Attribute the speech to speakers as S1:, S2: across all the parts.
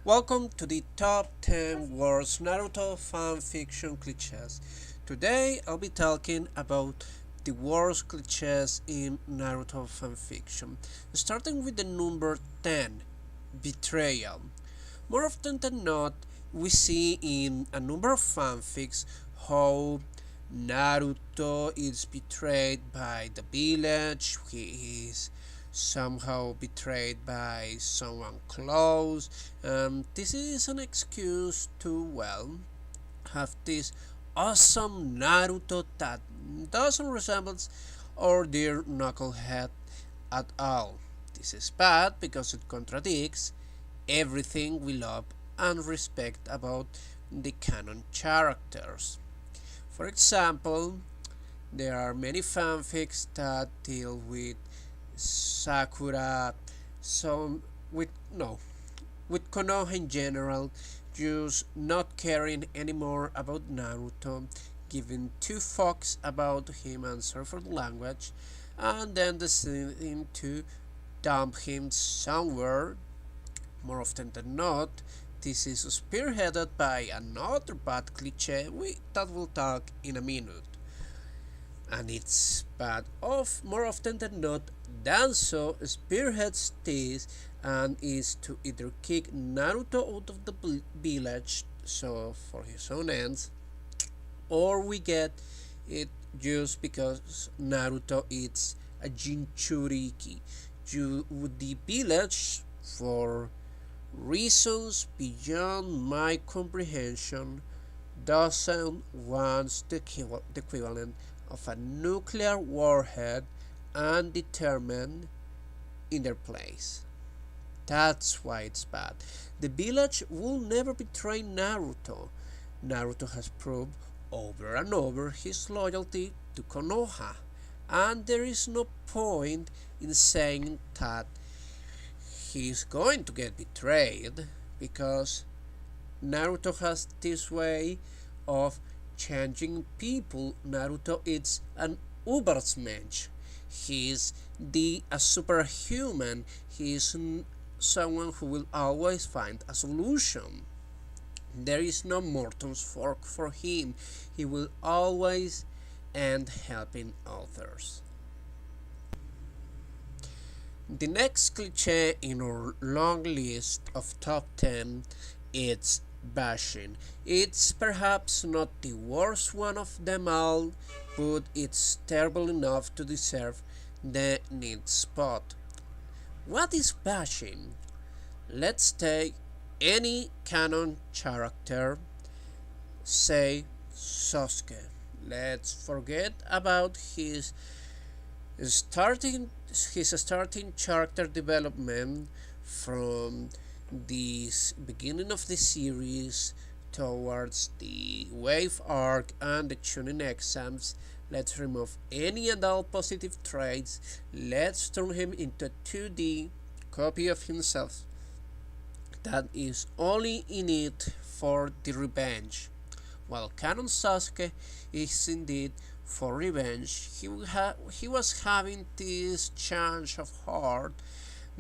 S1: Welcome to the top 10 worst Naruto fanfiction cliches. Today I'll be talking about the worst cliches in Naruto fanfiction, starting with the number 10, Betrayal. More often than not, we see in a number of fanfics how Naruto is betrayed by the village, he is somehow betrayed by someone close. This is an excuse to, well, have this awesome Naruto that doesn't resemble our dear knucklehead at all. This is bad because it contradicts everything we love and respect about the canon characters. For example, there are many fanfics that deal with Sakura, some with no, with Konoha in general, just not caring anymore about Naruto, giving two fucks about him and sorry for the language, and then deciding to dump him somewhere. More often than not, this is spearheaded by another bad cliche that we'll talk in a minute. And it's bad of more often than not, Danzo spearheads this and is to either kick Naruto out of the village, so for his own ends, or we get it just because Naruto is a Jinchuriki. The village, for reasons beyond my comprehension, doesn't want the equivalent of a nuclear warhead undetermined in their place. That's why it's bad. The village will never betray Naruto. Naruto has proved over and over his loyalty to Konoha, and there is no point in saying that he's going to get betrayed because Naruto has this way of changing people. Naruto is an Ubersmensch. He's a superhuman. He's someone who will always find a solution. There is no Morton's fork for him. He will always end helping others. The next cliche in our long list of top 10 is bashing. It's perhaps not the worst one of them all, but it's terrible enough to deserve the need spot. What is bashing? Let's take any canon character, say Sasuke. Let's forget about starting his starting character development from the beginning of the series towards the wave arc and the tuning exams. Let's remove any and all positive traits. Let's turn him into a 2D copy of himself that is only in it for the revenge. While Canon Sasuke is indeed for revenge, he was having this change of heart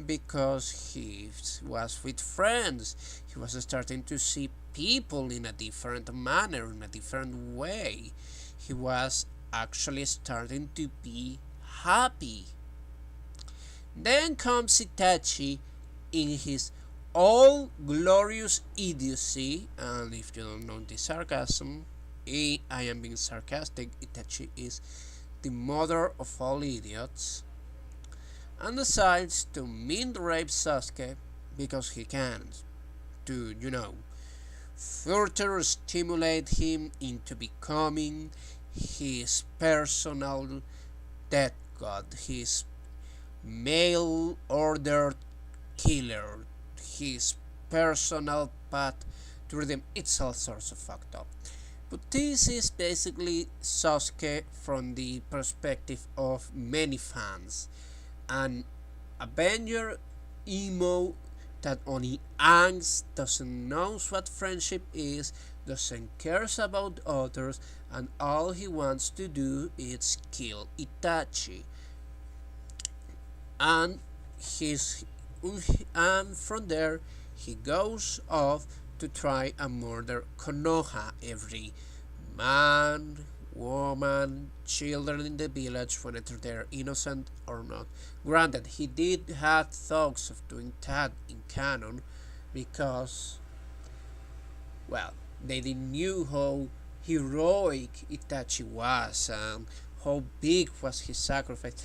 S1: because he was with friends. He was starting to see people in a different manner, in a different way. He was actually starting to be happy. Then comes Itachi in his all glorious idiocy, and if you don't know the sarcasm, I am being sarcastic. Itachi is the mother of all idiots, and decides to mind rape Sasuke because he can, to, further stimulate him into becoming his personal death god, his mail order killer, his personal path to redeem. It's all sorts of fucked up. But this is basically Sasuke from the perspective of many fans. An Avenger emo that only angst, doesn't know what friendship is, doesn't cares about others, and all he wants to do is kill Itachi. And he's and from there he goes off to try and murder Konoha, every man, woman, children in the village, whether they're innocent or not. Granted, he did have thoughts of doing that in canon because, well, they knew how heroic Itachi was and how big was his sacrifice.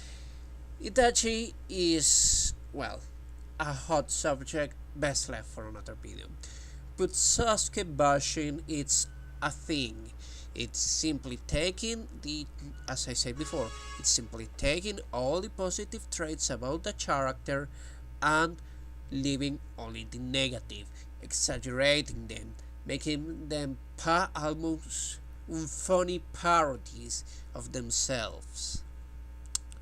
S1: Itachi is, well, a hot subject, best left for another video. But Sasuke bashing, it's a thing. It's simply taking the, as I said before, it's simply taking all the positive traits about the character and leaving only the negative, exaggerating them, making them almost funny parodies of themselves.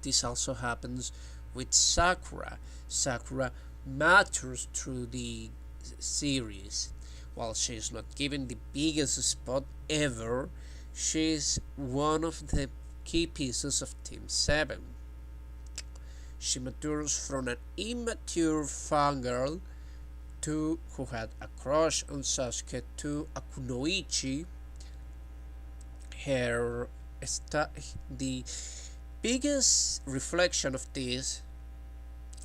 S1: This also happens with Sakura. Sakura matures through the series. While she's not given the biggest spot ever, she's one of the key pieces of Team 7. She matures from an immature fangirl to who had a crush on Sasuke to a kunoichi. Her the biggest reflection of this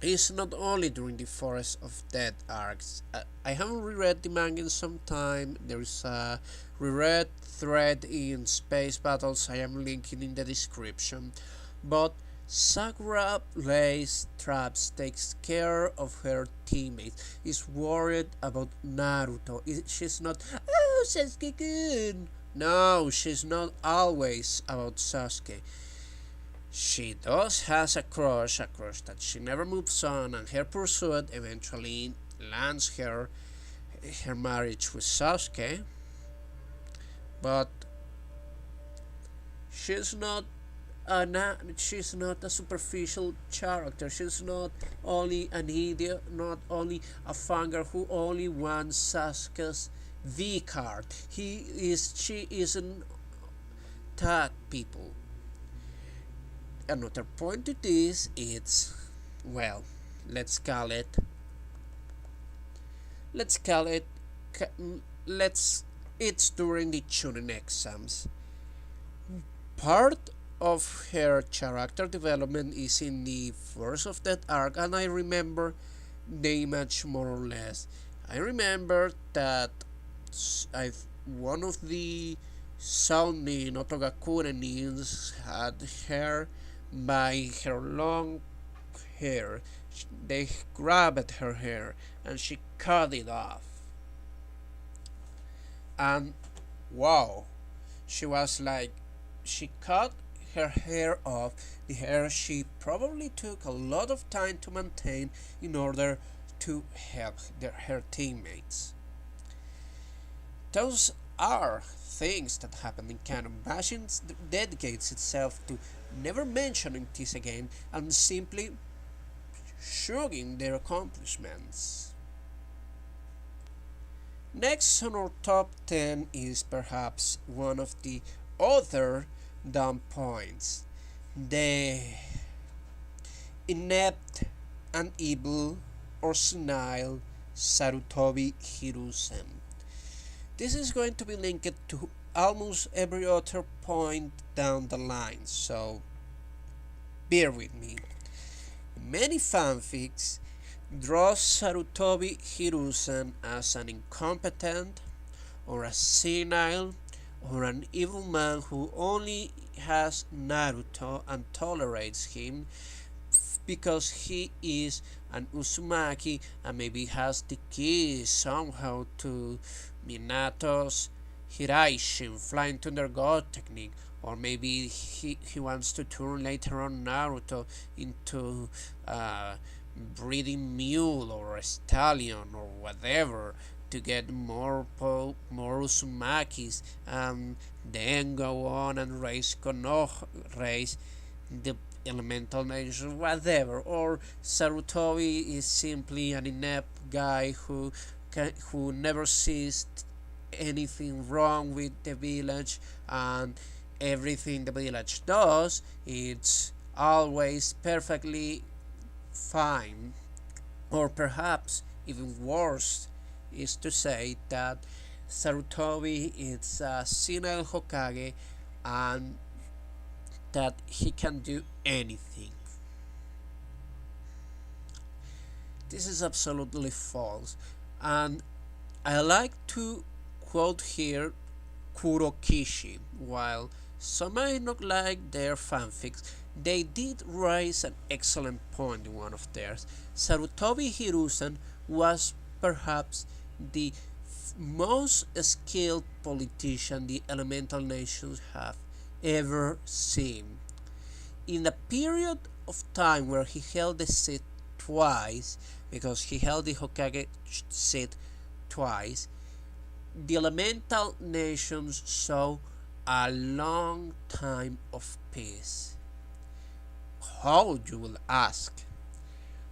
S1: is not only during the Forest of Death arcs. I haven't reread the manga in some time. There is a reread thread in Space Battles I am linking in the description. But Sakura lays traps, takes care of her teammates, is worried about Naruto. She's not, oh, Sasuke-kun. No, she's not always about Sasuke. She does has a crush that she never moves on, and her pursuit eventually lands her marriage with Sasuke. But she's not she's not a superficial character. She's not only an idiot, not only a fanger who only wants Sasuke's V card. She isn't that people. Another point to this is, well, let's call it it's during the Chunin exams. Part of her character development is in the first of that arc, and I remember the image more or less. I remember that one of the Saunin Otogakurenins had her by her long hair. They grabbed her hair and she cut it off. And wow, she was like, she cut her hair off, the hair she probably took a lot of time to maintain in order to help her teammates. Those are things that happen in canon. Bashing dedicates itself to never mentioning this again and simply shrugging their accomplishments. Next on our top 10 is perhaps one of the other dumb points. The inept and evil or senile Sarutobi Hiruzen. This is going to be linked to almost every other point down the line, so bear with me. Many fanfics draw Sarutobi Hiruzen as an incompetent or a senile or an evil man who only has Naruto and tolerates him because he is an Uzumaki and maybe has the key somehow to Minato's Hiraishin, flying thunder god technique, or maybe he wants to turn later on Naruto into a breeding mule or a stallion or whatever to get more Uzumakis and then go on and raise the elemental nature, whatever. Or Sarutobi is simply an inept guy who never sees anything wrong with the village, and everything the village does, it's always perfectly fine, or perhaps even worse is to say that Sarutobi is a senile Hokage and that he can do anything. This is absolutely false, and I like to quote here Kurokishi. While some might not like their fanfics, they did raise an excellent point in one of theirs. Sarutobi Hiruzen was perhaps the most skilled politician the elemental nations have ever seen. In a period of time where he held the seat twice, because he held the Hokage seat twice, the elemental nations saw a long time of peace. How, you will ask?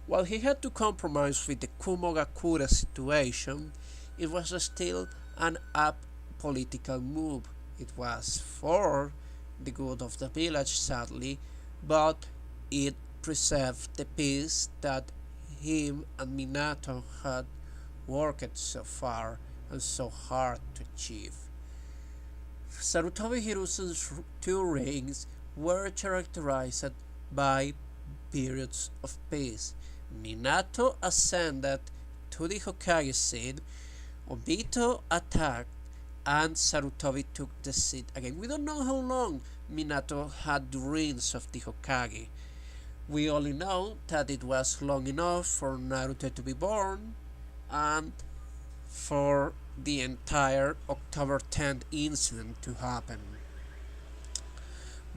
S1: While he had to compromise with the Kumogakure situation, it was still an political move. It was for the good of the village, sadly, but it preserved the peace that him and Minato had worked so far and so hard to achieve. Sarutobi Hiruzen's two reigns were characterized by periods of peace. Minato ascended to the Hokage seat, Obito attacked, and Sarutobi took the seat again. We don't know how long Minato had the reins of the Hokage. We only know that it was long enough for Naruto to be born and for the entire October 10th incident to happen.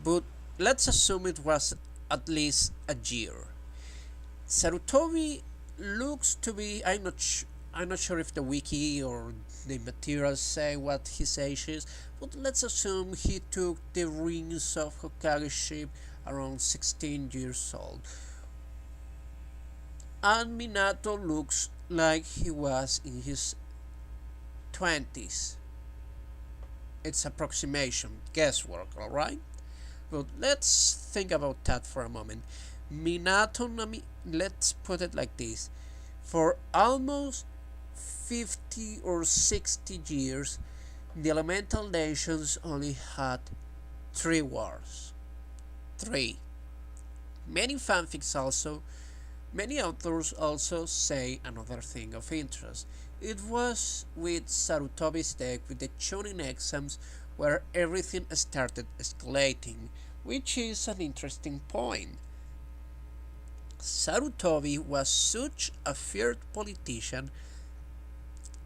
S1: But let's assume it was at least a year. Sarutobi looks to be, I'm not sure if the wiki or the materials say what his age is, but let's assume he took the rings of Hokageship around 16 years old. And Minato looks like he was in his 20s. It's approximation, guesswork, alright? But let's think about that for a moment. Let's put it like this. For almost 50 or 60 years, the elemental nations only had 3 wars. 3. Many fanfics also, many authors also say another thing of interest. It was with Sarutobi's deck with the Chunin exams where everything started escalating, which is an interesting point. Sarutobi was such a feared politician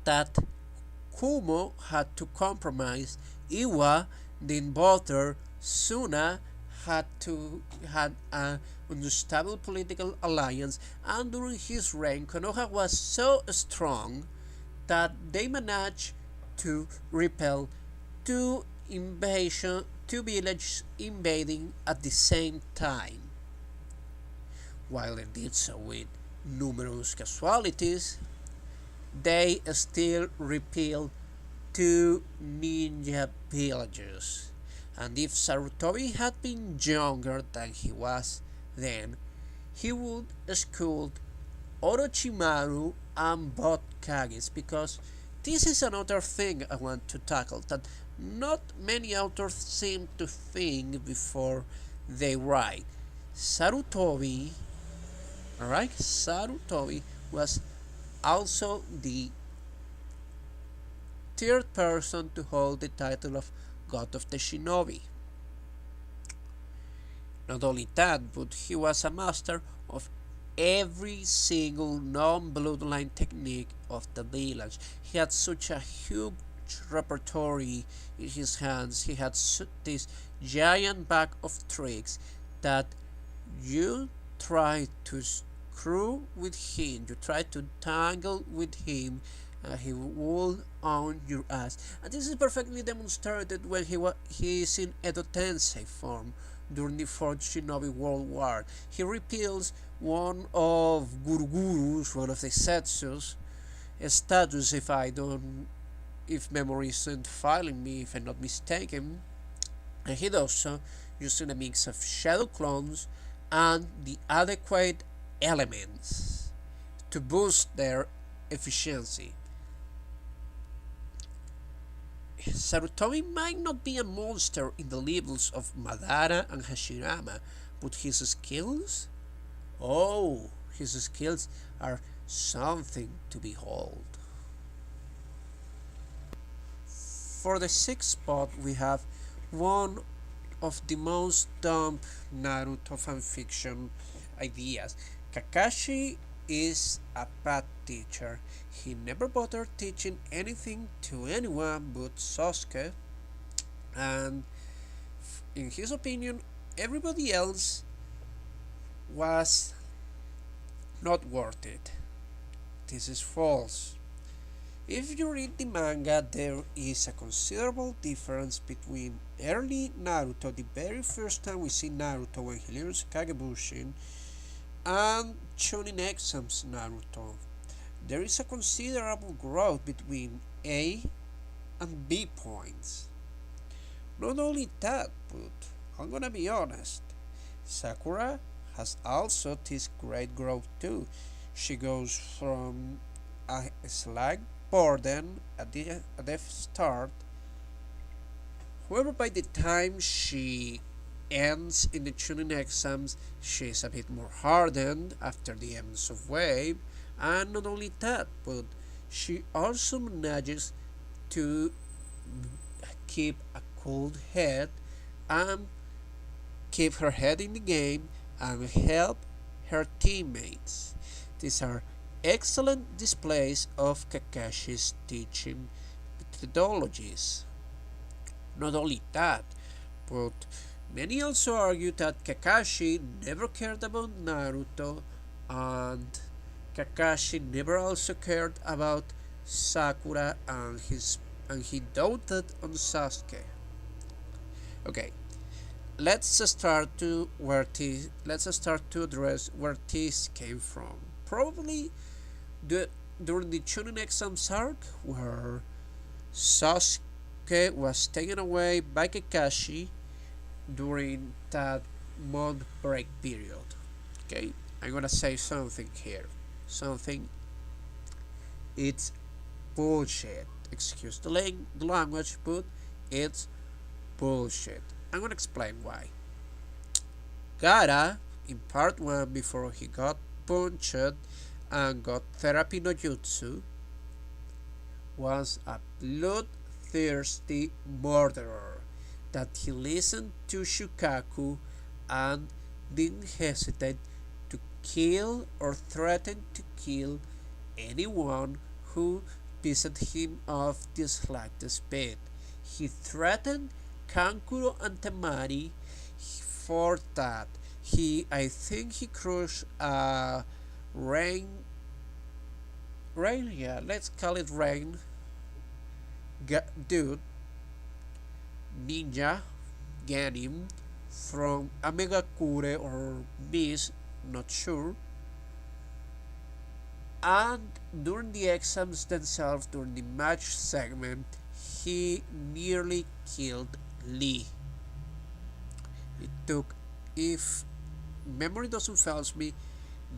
S1: that Kumo had to compromise. Iwa, the invoter, Suna had an unstable political alliance, and during his reign Konoha was so strong that they managed to repel two villages invading at the same time. While they did so with numerous casualties, they still repelled 2 ninja villages. And if Sarutobi had been younger than he was then, he would school Orochimaru and both Kages, because this is another thing I want to tackle that not many authors seem to think before they write. Sarutobi, alright, Sarutobi was also the third person to hold the title of God of the Shinobi. Not only that, but he was a master of every single non-bloodline technique of the village. He had such a huge repertoire in his hands. He had this giant bag of tricks that you try to screw with him, you try to tangle with him, he will own your ass. And this is perfectly demonstrated when he is in Edo-tensei form during the Fourth Shinobi World War. He repeals one of Guruguru's, one of the Setsu's status, if memory isn't failing me, if I'm not mistaken. And he does so using a mix of shadow clones and the adequate elements to boost their efficiency. Sarutobi might not be a monster in the levels of Madara and Hashirama, but his skills? Oh, his skills are something to behold. For the sixth spot, we have one of the most dumb Naruto fanfiction ideas. Kakashi is a bad teacher. He never bothered teaching anything to anyone but Sasuke, and in his opinion, everybody else was not worth it. This is false. If you read the manga, there is a considerable difference between early Naruto, the very first time we see Naruto when he learns Kagebushin, and Chunin Exams Naruto. There is a considerable growth between A and B points. Not only that, but I'm gonna be honest, Sakura has also this great growth too. She goes from a slight burden at the start. However, by the time she ends in the tuning exams, she's a bit more hardened after the ends of wave, and not only that, but she also manages to keep a cool head and keep her head in the game and help her teammates. These are excellent displays of Kakashi's teaching methodologies. Not only that, but many also argue that Kakashi never cared about Naruto, and Kakashi never also cared about Sakura, and he doubted on Sasuke. Okay, let's start to address where this came from. Probably during the Chunin exams arc, where Sasuke was taken away by Kakashi during that month break period. Okay, I'm gonna say something here. Something. It's bullshit. Excuse the language, but it's bullshit. I'm gonna explain why. Gara, in part 1, before he got punched and got therapy no jutsu, was a bloodthirsty murderer that he listened to Shukaku and didn't hesitate to kill or threaten to kill anyone who pissed him off the slightest bit. He threatened Kankuro and Temari for that. I think he crushed a rain, yeah, let's call it rain, dude, ninja, Ganim, from Amegakure or Miss, not sure. And during the exams themselves, during the match segment, he nearly killed Lee. It took, if memory doesn't fail me,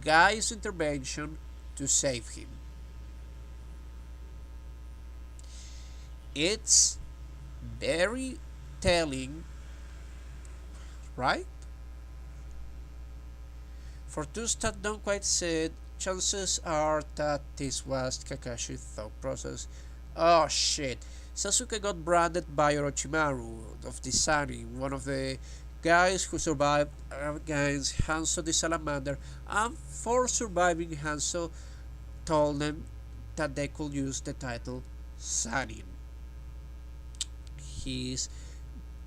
S1: Guy's intervention to save him. It's very telling, right? For those that don't quite see it, chances are that this was Kakashi's thought process. Oh shit, Sasuke got branded by Orochimaru of the Sannin, one of the guys who survived against Hanzo the Salamander, and for surviving Hanzo told them that they could use the title Sannin. He's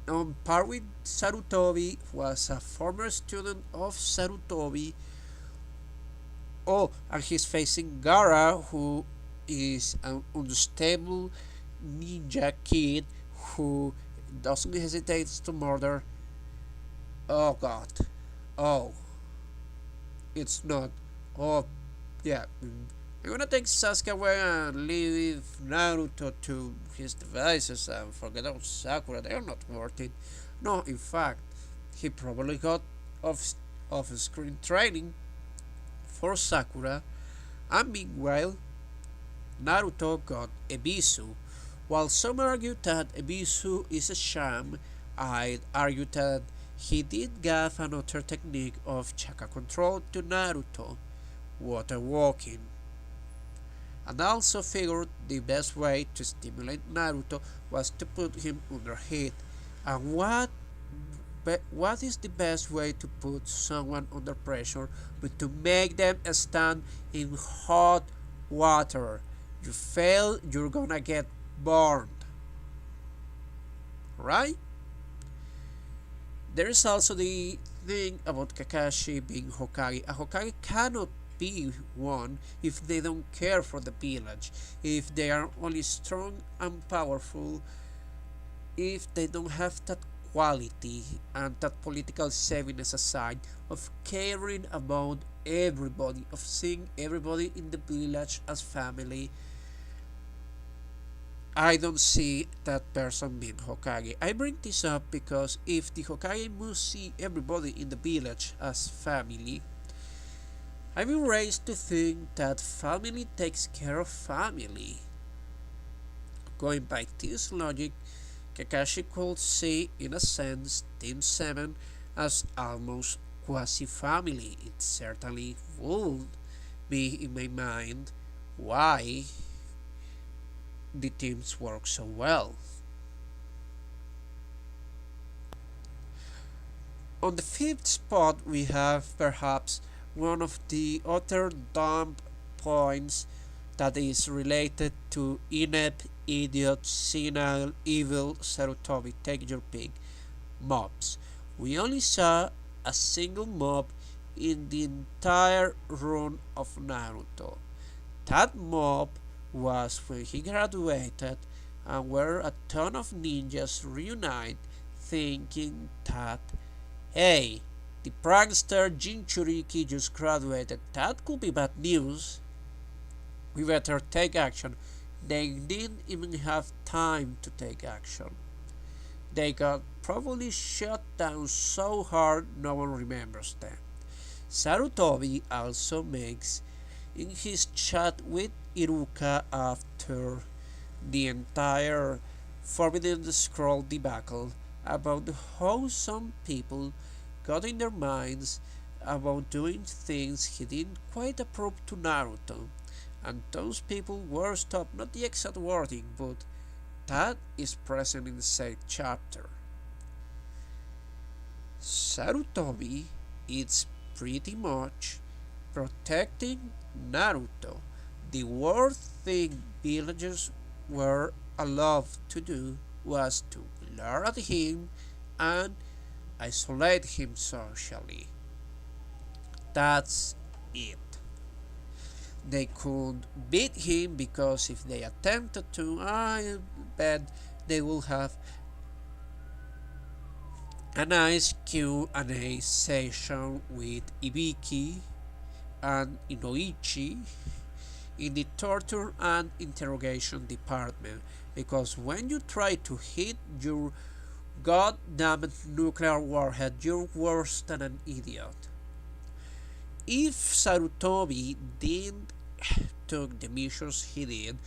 S1: on par with Sarutobi, was a former student of Sarutobi. Oh, and he's facing Gaara, who is an unstable ninja kid who doesn't hesitate to murder. Oh god. Oh. It's not. Oh, yeah. I'm gonna take Sasuke away and leave Naruto to his devices and forget about Sakura. They are not worth it. No, in fact, he probably got off-screen training for Sakura, and meanwhile, Naruto got Ebisu, While some argue that Ebisu is a sham, I'd argue that he did give another technique of chakra control to Naruto, water walking, and also figured the best way to stimulate Naruto was to put him under heat. And what is the best way to put someone under pressure but to make them stand in hot water? You fail, you're gonna get burned, right? There is also the thing about Kakashi being Hokage. A Hokage cannot be one if they don't care for the village, if they are only strong and powerful, if they don't have that quality and that political savviness aside of caring about everybody, of seeing everybody in the village as family. I don't see that person being Hokage. I bring this up because if the Hokage must see everybody in the village as family, I've been raised to think that family takes care of family. Going by this logic, Kakashi could see, in a sense, Team 7 as almost quasi-family. It certainly would be, in my mind, why the teams work so well. On the fifth spot, we have perhaps one of the other dumb points that is related to inept, idiot, senile, evil, Sarutobi, take your pick, mobs. We only saw a single mob in the entire run of Naruto. That mob was when he graduated and where a ton of ninjas reunite thinking that, hey, the prankster Jinchuriki just graduated, that could be bad news. We better take action. They didn't even have time to take action. They got probably shut down so hard no one remembers them. Sarutobi also makes in his chat with Iruka after the entire Forbidden Scroll debacle about how some people got in their minds about doing things he didn't quite approve to Naruto, and those people were stopped, not the exact wording, but that is present in the said chapter. Sarutobi is pretty much protecting Naruto. The worst thing villagers were allowed to do was to glare at him and isolate him socially. That's it. They could beat him because if they attempted to, I bet they will have a nice Q&A session with Ibiki and Inoichi in the torture and interrogation department, because when you try to hit your goddamn nuclear warhead, you're worse than an idiot. If Sarutobi didn't took the measures he did,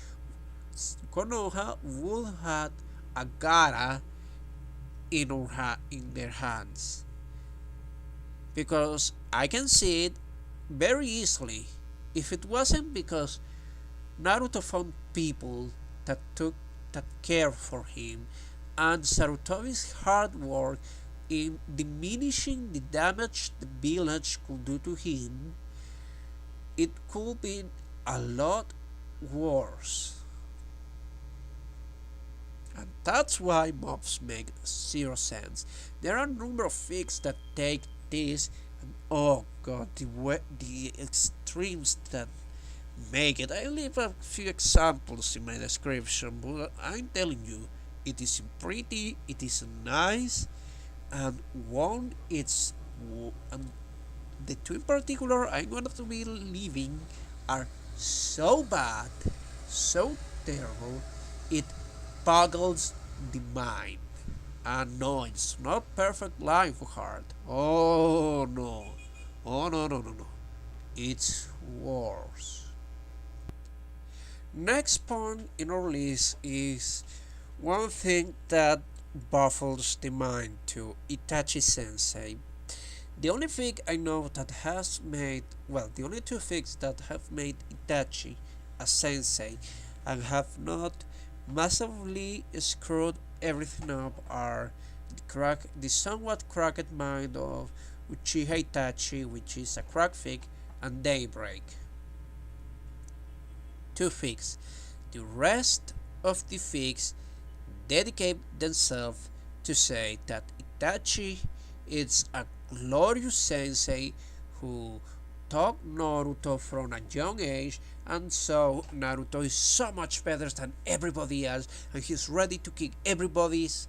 S1: Konoha would have a Gara in their hands. Because I can see it very easily. If it wasn't because Naruto found people that care for him and Sarutobi's hard work in diminishing the damage the village could do to him, it could be a lot worse. And that's why mobs make zero sense. There are a number of fics that take this and oh god, the extremes that make it. I leave a few examples in my description, but I'm telling you, it is pretty, it is nice, and one it's and the two in particular I'm going to be leaving are so bad, so terrible, it boggles the mind. And no, it's not perfect life hard. Oh no. Oh no no no no. It's worse. Next point in our list is one thing that baffles the mind to Itachi-sensei. The only thing I know that has made, well, the only two things that have made Itachi a sensei and have not massively screwed everything up are the somewhat cracked mind of Uchiha Itachi, which is a crack fig, and Daybreak. Two figs. The rest of the figs dedicate themselves to say that Itachi is a glorious sensei who taught Naruto from a young age, and so Naruto is so much better than everybody else, and he's ready to kick everybody's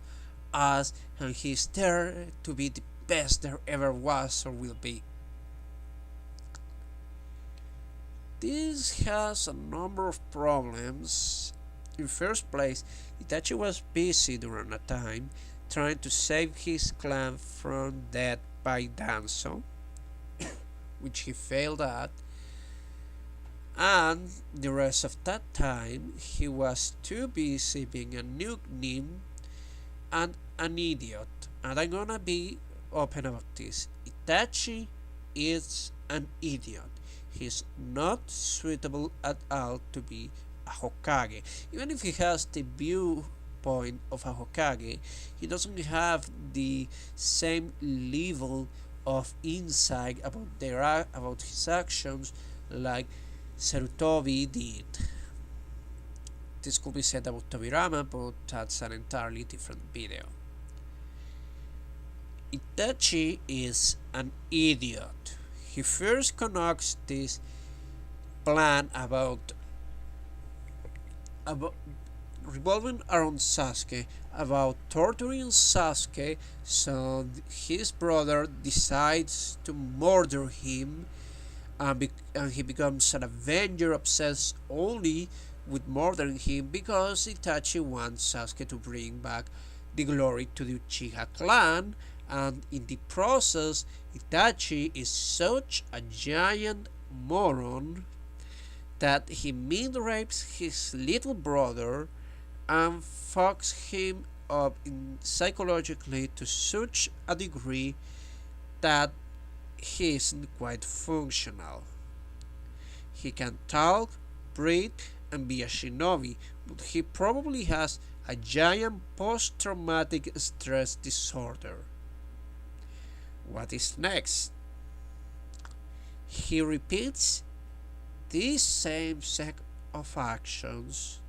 S1: ass, and he's there to be the best there ever was or will be. This has a number of problems. In first place, Itachi was busy during a time trying to save his clan from death by Danzo, which he failed at, and the rest of that time he was too busy being a noob and an idiot. And I'm gonna be open about this. Itachi is an idiot. He's not suitable at all to be a Hokage. Even if he has the viewpoint of a Hokage, he doesn't have the same level of insight about his actions like Sarutobi did. This could be said about Tobirama, but that's an entirely different video. Itachi is an idiot. He first conducts this plan about revolving around Sasuke, about torturing Sasuke, so his brother decides to murder him, and he becomes an avenger obsessed only with murdering him because Itachi wants Sasuke to bring back the glory to the Uchiha clan, and in the process Itachi is such a giant moron that he mid-rapes his little brother and fucks him up psychologically to such a degree that he isn't quite functional. He can talk, breathe, and be a shinobi, but he probably has a giant post-traumatic stress disorder. What is next? He repeats this same set of actions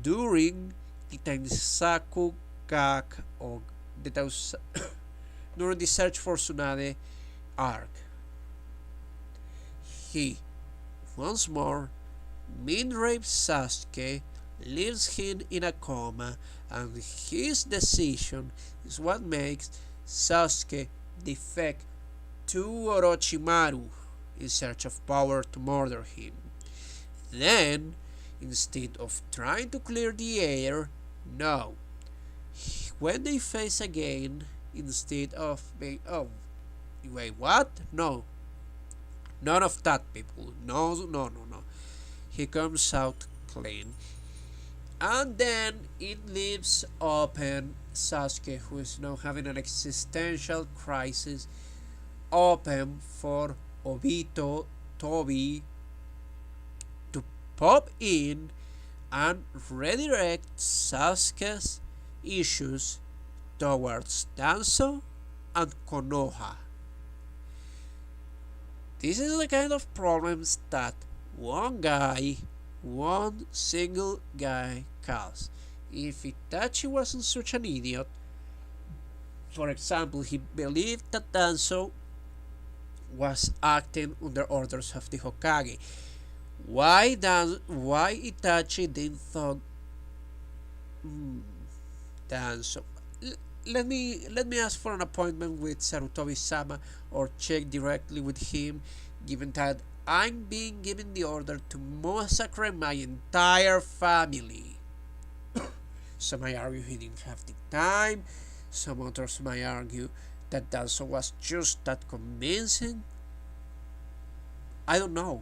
S1: during the Tensaku Gak or during the Search for Tsunade arc. He, once more, mid-rapes Sasuke, leaves him in a coma, and his decision is what makes Sasuke defect to Orochimaru in search of power to murder him. Then, instead of trying to clear the air, no. When they face again, instead of being, oh, wait, what? No. None of that, people. No, no, no, no. He comes out clean. And then it leaves open Sasuke, who is now having an existential crisis, open for Obito Tobi to pop in and redirect Sasuke's issues towards Danzo and Konoha. This is the kind of problems that one single guy caused. If Itachi wasn't such an idiot, for example, he believed that Danzo was acting under orders of the Hokage. Why Itachi didn't thought Danzo? Let me ask for an appointment with Sarutobi-sama or check directly with him, given that I'm being given the order to massacre my entire family. Some might argue he didn't have the time. Some others might argue that Danzo was just that convincing. I don't know.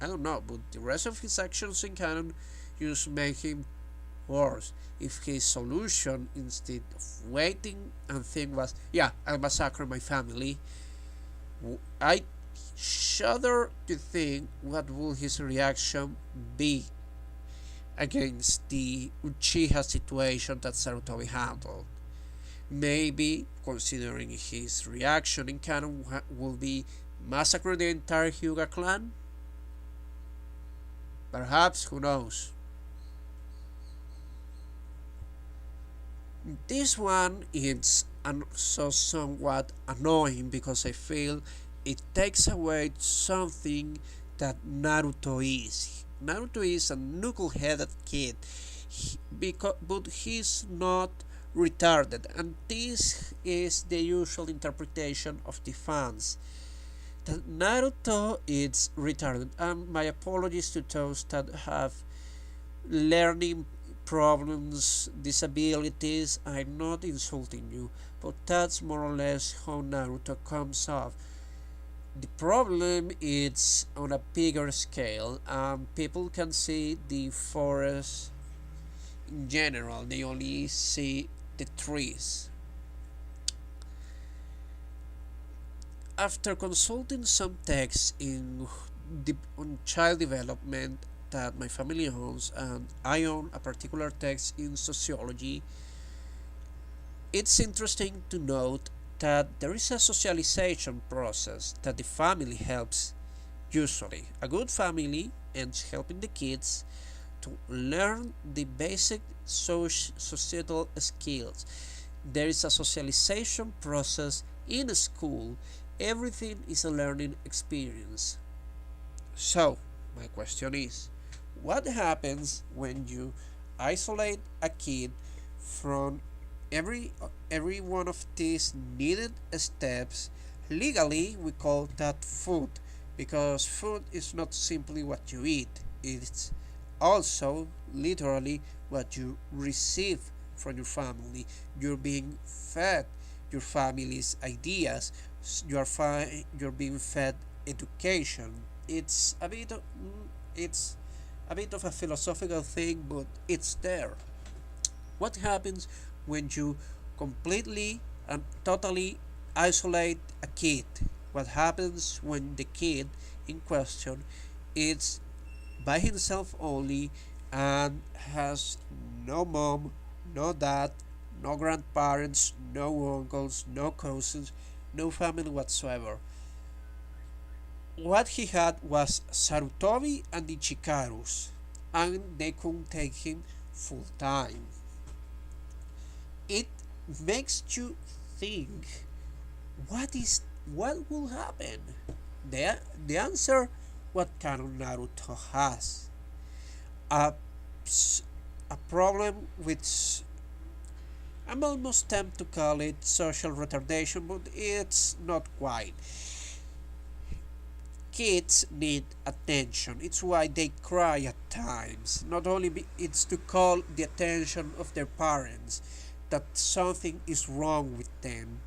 S1: I don't know, but the rest of his actions in canon just make him worse. If his solution, instead of waiting and think, was, yeah, I'll massacre my family, I shudder to think what will his reaction be against the Uchiha situation that Sarutobi handled. Maybe, considering his reaction in canon will be massacre the entire Hyuga clan? Perhaps, who knows? This one is so somewhat annoying because I feel it takes away something that Naruto is. Naruto is a knuckle-headed kid, but he's not retarded, and this is the usual interpretation of the fans. That Naruto is retarded, and my apologies to those that have learning problems, disabilities. I'm not insulting you, but that's more or less how Naruto comes off. The problem is on a bigger scale, and people can see the forest in general, they only see the trees. After consulting some texts on child development that my family owns, and I own a particular text in sociology, it's interesting to note that there is a socialization process that the family helps. Usually, a good family ends helping the kids to learn the basic societal skills. There is a socialization process in school. Everything is a learning experience. So, my question is, what happens when you isolate a kid from every one of these needed steps? Legally, we call that food, because food is not simply what you eat, it's also literally what you receive from your family. You're being fed your family's ideas, you're being fed education. It's a bit of a philosophical thing, but it's there. What happens when you completely and totally isolate a kid? What happens when the kid in question is by himself only and has no mom, no dad, no grandparents, no uncles, no cousins, no family whatsoever? What he had was Sarutobi and the Chikarus, and they couldn't take him full time. It makes you think, what will happen? The answer, what kind of Naruto has a a problem with, I'm almost tempted to call it social retardation, but it's not quite. Kids need attention. It's why they cry at times. Not only it's to call the attention of their parents that something is wrong with them.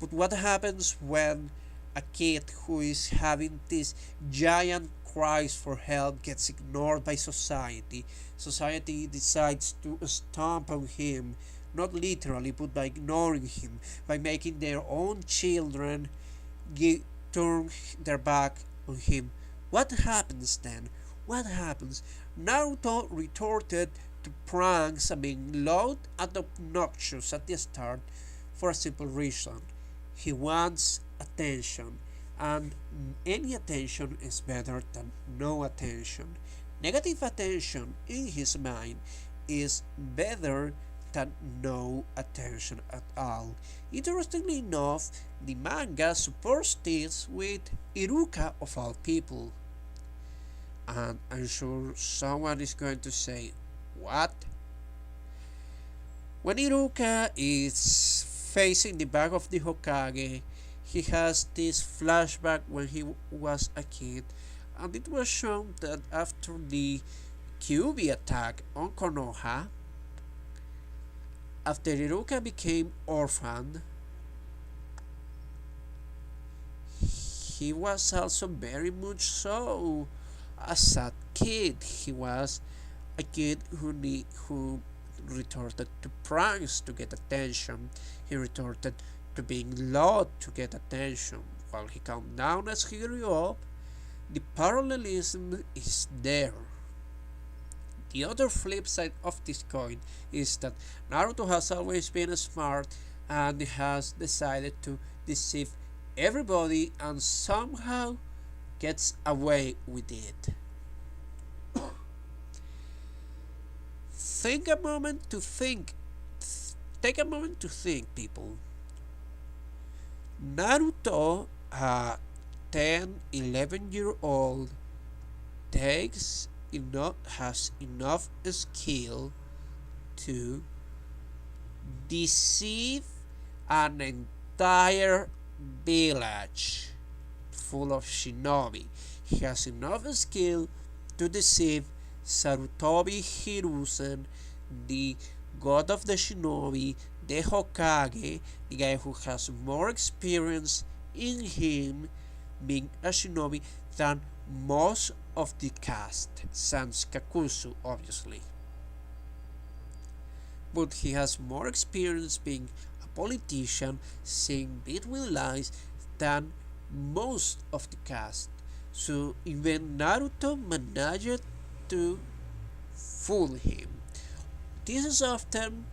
S1: But what happens when a kid who is having this giant cries for help gets ignored by society? Society decides to stomp on him, not literally, but by ignoring him, by making their own children give, turn their back on him. What happens then? What happens? Naruto retorted to pranks, loud and obnoxious at the start, for a simple reason. He wants attention, and any attention is better than no attention. Negative attention in his mind is better than no attention at all. Interestingly enough, the manga supports this with Iruka of all people. And I'm sure someone is going to say, what? When Iruka is facing the back of the Hokage, he has this flashback when he was a kid, and it was shown that after the Kyuubi attack on Konoha, after Iruka became orphaned, he was also very much so a sad kid. He was a kid who retorted to pranks to get attention. He retorted to being loud to get attention. While he calmed down as he grew up, the parallelism is there. The other flip side of this coin is that Naruto has always been smart and has decided to deceive everybody and somehow gets away with it. Think a moment to think. Take a moment to think, people. Naruto, a 10, 11-year-old, has enough skill to deceive an entire village full of shinobi. He has enough skill to deceive Sarutobi Hiruzen, the god of the shinobi, the Hokage, the guy who has more experience in him being a shinobi than most of the cast, sans Kakuzu, obviously. But he has more experience being a politician, seeing between lines, than most of the cast. So even Naruto managed to fool him. This is often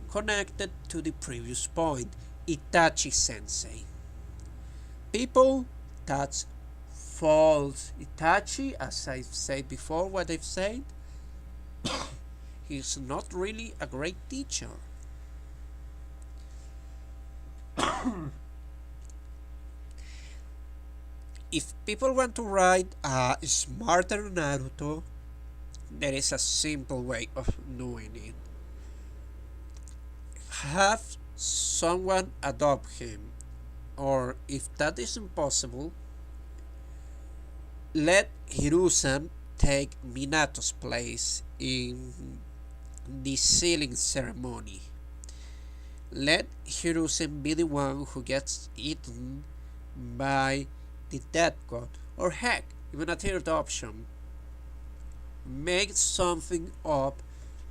S1: connected to the previous point, Itachi-sensei. People, that's false. Itachi, as I've said before, what I've said, he's not really a great teacher. If people want to write a smarter Naruto, there is a simple way of doing it. Have someone adopt him, or if that is impossible, let Hiruzen take Minato's place in the sealing ceremony. Let Hiruzen be the one who gets eaten by the dead god, or heck, even a third option. Make something up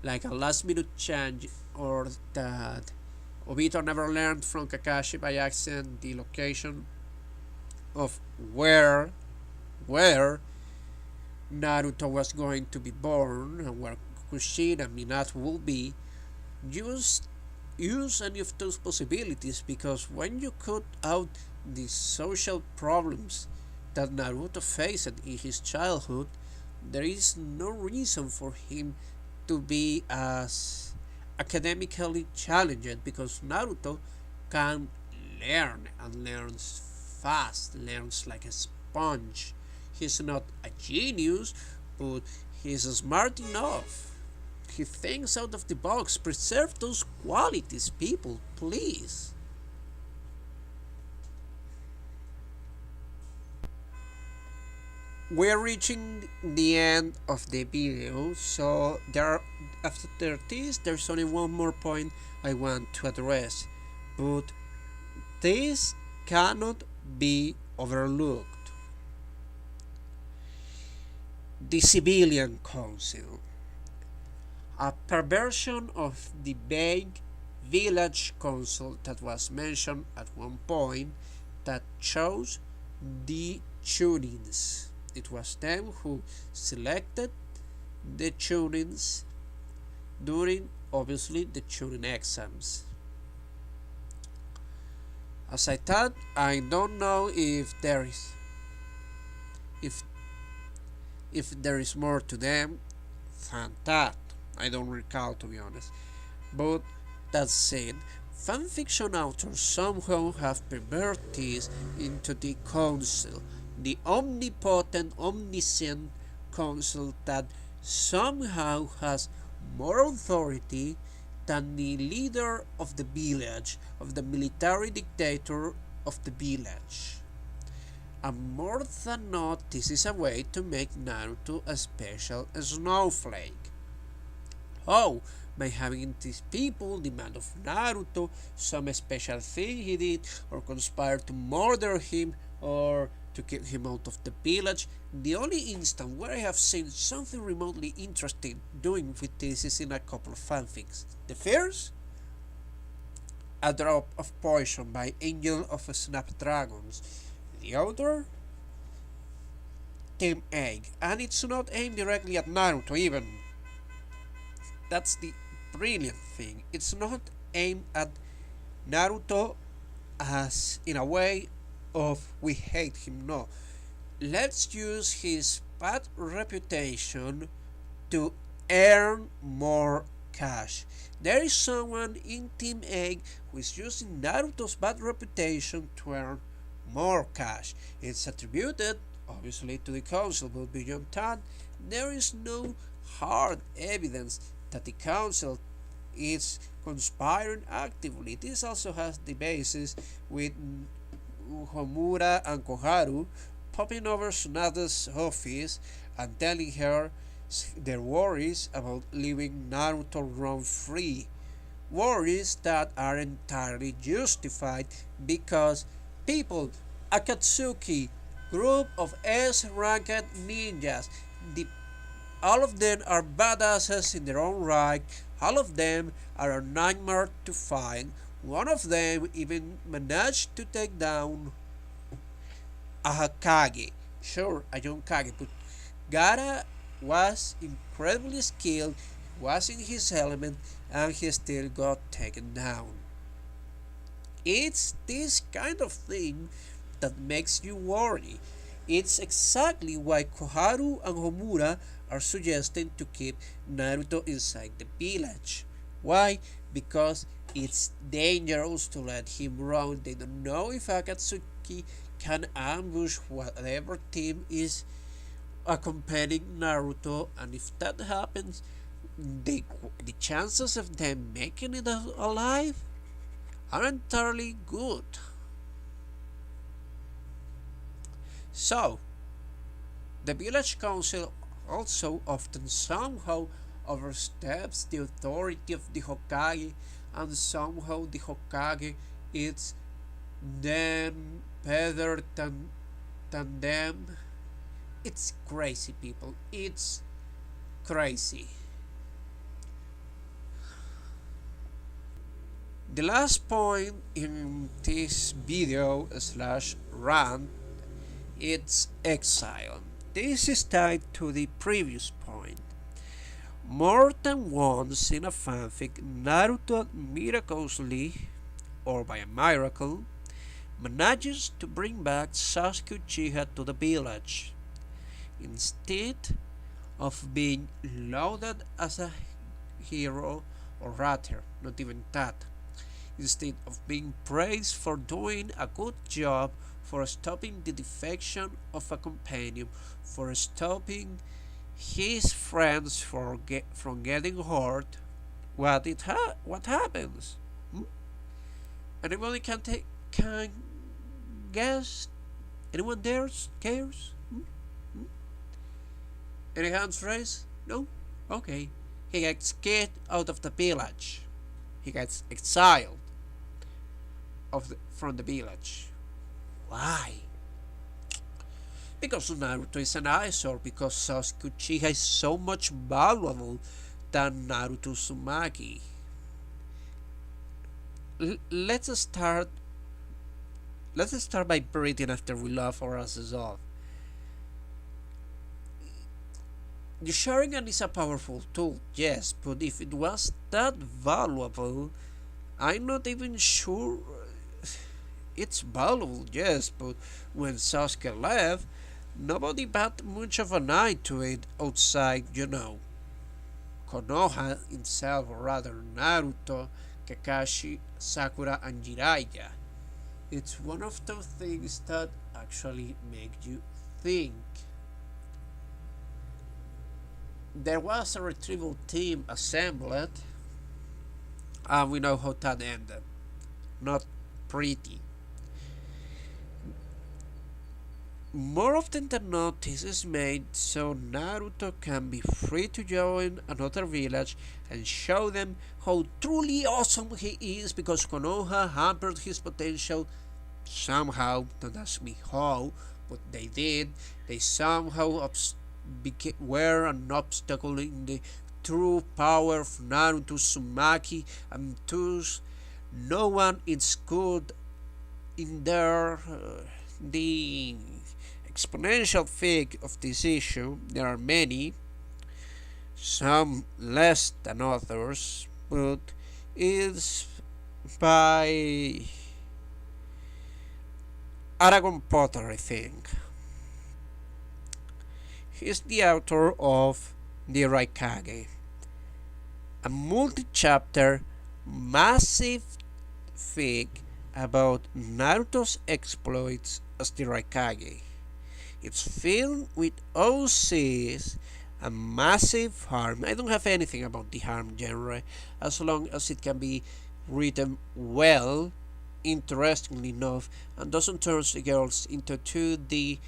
S1: like a last minute change, or that Obito never learned from Kakashi by accident the location of where Naruto was going to be born and where Kushina and Minato will be. Use use any of those possibilities, because when you cut out the social problems that Naruto faced in his childhood, there is no reason for him to be as academically challenged, because Naruto can learn and learns fast, learns like a sponge. He's not a genius, but he's smart enough. He thinks out of the box. Preserve those qualities, people, please. We're reaching the end of the video, so after this there's only one more point I want to address, but this cannot be overlooked. The civilian council, a perversion of the vague village council that was mentioned at one point, that chose the tunings. It was them who selected the tunings during, obviously, the tuning exams. As I thought, I don't know if if there is more to them than that. I don't recall, to be honest. But that said, fanfiction authors somehow have perverted this into the council, the omnipotent, omniscient council that somehow has more authority than the leader of the village, of the military dictator of the village. And more than not, this is a way to make Naruto a special snowflake. Oh, by having these people demand of Naruto some special thing he did, or conspire to murder him, or to get him out of the village. The only instant where I have seen something remotely interesting doing with this is in a couple of fanfics. The first, a drop of poison by Angel of Snapdragons. The other, Team Egg, and it's not aimed directly at Naruto even. That's the brilliant thing. It's not aimed at Naruto as in a way of we hate him. No, let's use his bad reputation to earn more cash. There is someone in Team Egg who is using Naruto's bad reputation to earn more cash. It's attributed obviously to the council, but beyond that, there is no hard evidence that the council is conspiring actively. This also has the basis with Homura and Koharu popping over Tsunade's office and telling her their worries about leaving Naruto roam free. Worries that are entirely justified because people, Akatsuki, group of S-ranked ninjas, all of them are badasses in their own right, all of them are a nightmare to find. One of them even managed to take down a Hokage. Sure, a young Kage, but Gara was incredibly skilled, was in his element, and he still got taken down. It's this kind of thing that makes you worry. It's exactly why Koharu and Homura are suggesting to keep Naruto inside the village. Why? Because it's dangerous to let him run. They don't know if Akatsuki can ambush whatever team is accompanying Naruto, and if that happens, the chances of them making it alive are entirely good. So, the village council also often somehow oversteps the authority of the Hokage, and somehow the Hokage is them better than them. It's crazy, people. It's crazy. The last point in this video slash rant, it's exile. This is tied to the previous point. More than once in a fanfic, Naruto miraculously, or by a miracle, manages to bring back Sasuke Uchiha to the village. Instead of being lauded as a hero, or rather, not even that, instead of being praised for doing a good job, for stopping the defection of a companion, for stopping his friends from getting hurt, what happens? Hmm? Anybody can guess? Anyone cares? Hmm? Hmm? Any hands raised? No? Okay. He gets kicked out of the village. He gets exiled from the village. Why? Because Naruto is an eyesore, because Sasuke Uchiha is so much valuable than Naruto Uzumaki. Let's start by breathing after we laugh our asses off. The Sharingan is a powerful tool, yes, but if it was that valuable, I'm not even sure. It's valuable, yes, but when Sasuke left, nobody bat much of an eye to it outside, Konoha himself, or rather Naruto, Kakashi, Sakura, and Jiraiya. It's one of those things that actually make you think. There was a retrieval team assembled, and we know how that ended. Not pretty. More often than not, this is made so Naruto can be free to join another village and show them how truly awesome he is, because Konoha hampered his potential somehow, don't ask me how, what they did. They somehow were an obstacle in the true power of Naruto Uzumaki, and thus no one is good in there. The exponential fig of this issue, there are many, some less than others, but is by Aragon Potter, I think. He's the author of The Raikage, a multi-chapter, massive fic about Naruto's exploits as the Raikage. It's filled with OCs and massive harm. I don't have anything about the harm genre, as long as it can be written well, interestingly enough, and doesn't turn the girls into 2D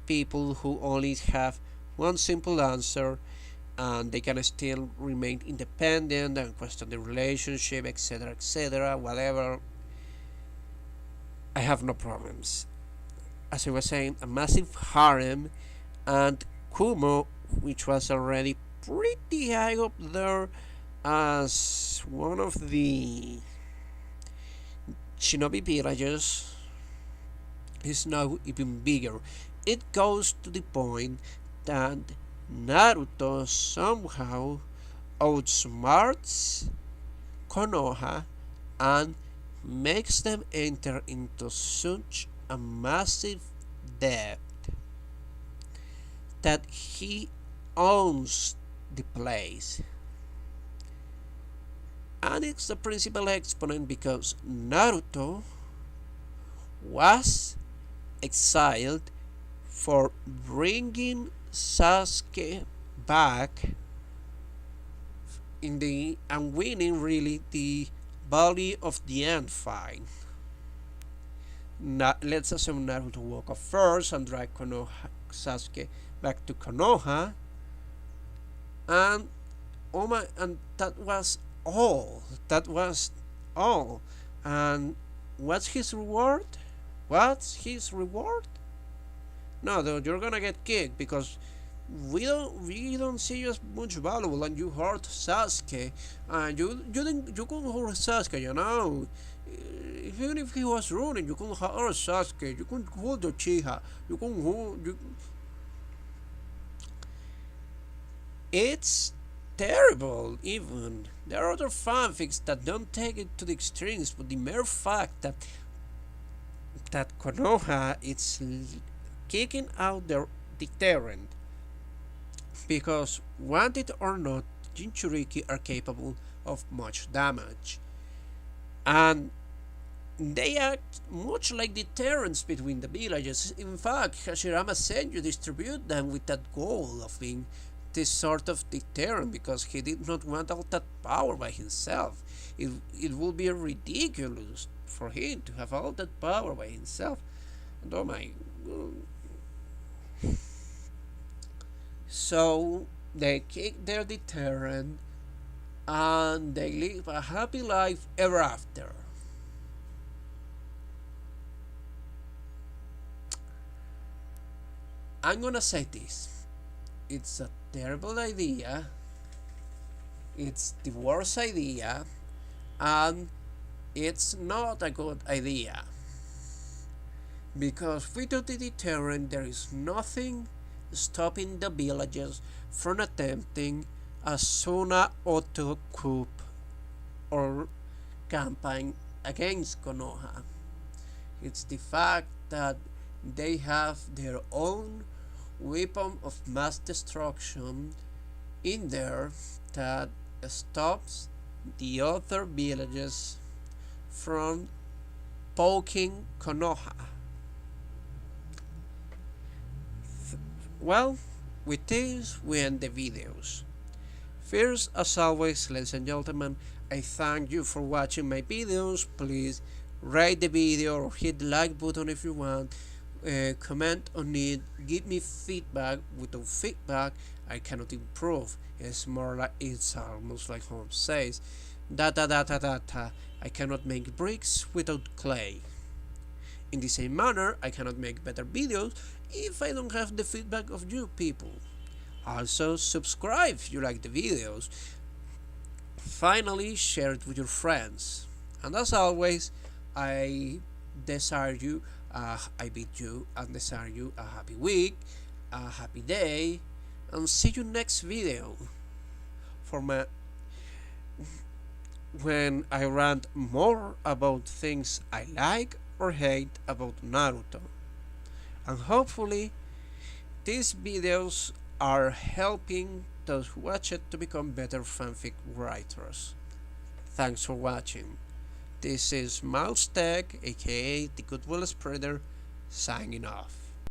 S1: people who only have one simple answer, and they can still remain independent and question the relationship, etc., whatever. I have no problems. As I was saying, a massive harem, and Kumo, which was already pretty high up there as one of the shinobi villages, is now even bigger. It goes to the point that Naruto somehow outsmarts Konoha and makes them enter into such a massive debt that he owns the place. And it's the principal exponent because Naruto was exiled for bringing Sasuke back in the and winning really the Valley of the End fight. Let's assume Naruto woke up first and drag Sasuke back to Konoha, and and that was all. That was all. And what's his reward? What's his reward? No, though, you're gonna get kicked because we don't see you as much valuable, and you hurt Sasuke, and you couldn't hurt Sasuke, you know. Even if he was running, you couldn't hurt Sasuke. You couldn't hold the Uchiha. You couldn't hold. It's terrible. Even there are other fanfics that don't take it to the extremes, but the mere fact that Konoha is kicking out their deterrent, because want it or not, Jinchuriki are capable of much damage, and they act much like deterrents between the villages. In fact, Hashirama Senju distribute them with that goal of being this sort of deterrent because he did not want all that power by himself. It would be ridiculous for him to have all that power by himself. And oh my. So they kick their deterrent and they live a happy life ever after. I'm gonna say this. It's a terrible idea. It's the worst idea. And it's not a good idea. Because without the deterrent, there is nothing stopping the villages from attempting a Suna Oto coup or campaign against Konoha. It's the fact that they have their own weapon of mass destruction in there that stops the other villages from poking Konoha. Well, with this we end the videos. First, as always, ladies and gentlemen, I thank you for watching my videos. Please rate the video or hit the like button if you want. Comment on it, give me feedback. Without feedback I cannot improve. It's almost like Holmes says, data. I cannot make bricks without clay. In the same manner, I cannot make better videos if I don't have the feedback of you people. Also, subscribe if you like the videos. Finally, share it with your friends. And as always, I desire you, I bid you and desire you a happy week, a happy day, and see you next video for my when I rant more about things I like or hate about Naruto. And hopefully, these videos are helping those who watch it to become better fanfic writers. Thanks for watching. This is Mouse Tech, aka the Goodwill Spreader, signing off.